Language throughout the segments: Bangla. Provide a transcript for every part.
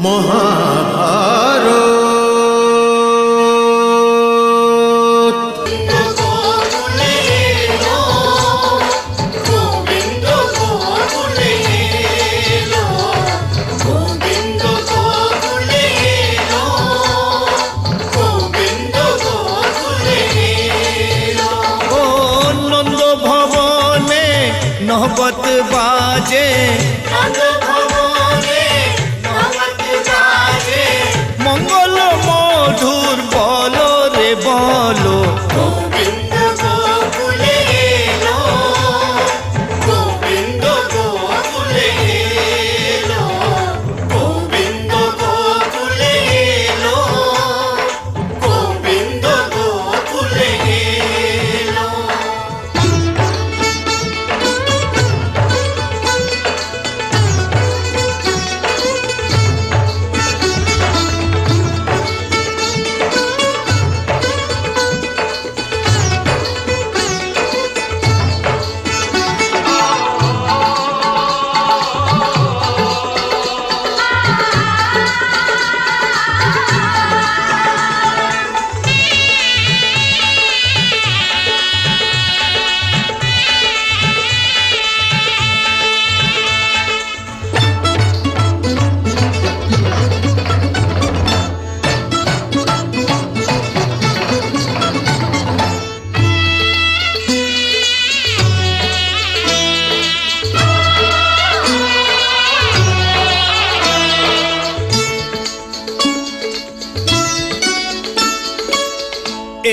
মহাভারত। নহবত বাজে মঙ্গল মধুর বলো রে বলো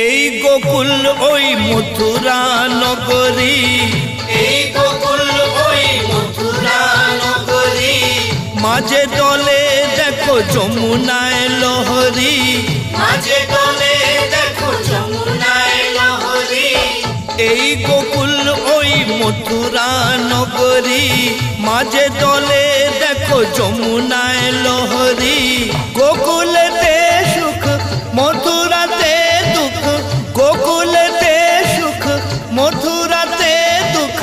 এই গোকুল ওই মথুরা নগরী, এই গোকুল ওই মথুরা নগরী, মাঝে দলে দেখো যমুনায় লহরী, মাঝে দলে দেখো যমুনায় লহরী। এই গোকুল ওই মথুরা নগরী, মাঝে দলে দেখো যমুনায় লহরী। গোকুলেতে সুখ মথুরাতে দুঃখ, গোকুলেতে সুখ মথুরাতে দুঃখ,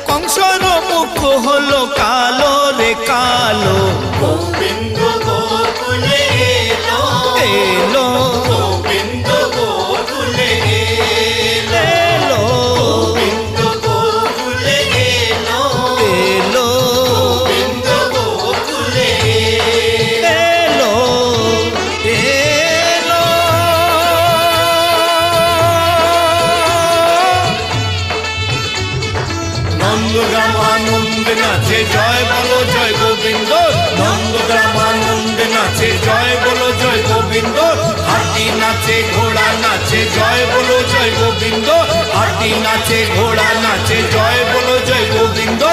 কংসর মুখ হলো কালো রে কালো। গোবিন্দ গোকুলে এলো এলো, গোবিন্দ গোকুলে এলো, গোবিন্দ গোকুলে এলো এলো, গোবিন্দ গোকুলে এলো এলো। নন্দগ্রাম আনন্দে নাচে জয় বলো জয় গোবিন্দ, নন্দগ্রাম আনন্দে নাচে জয় বলো জয় গোবিন্দ। হাতি নাচে ঘোড়া নাচে জয় বলো জয় গোবিন্দ, হাতি নাচে ঘোড়া নাচে জয় বলো জয় গোবিন্দ।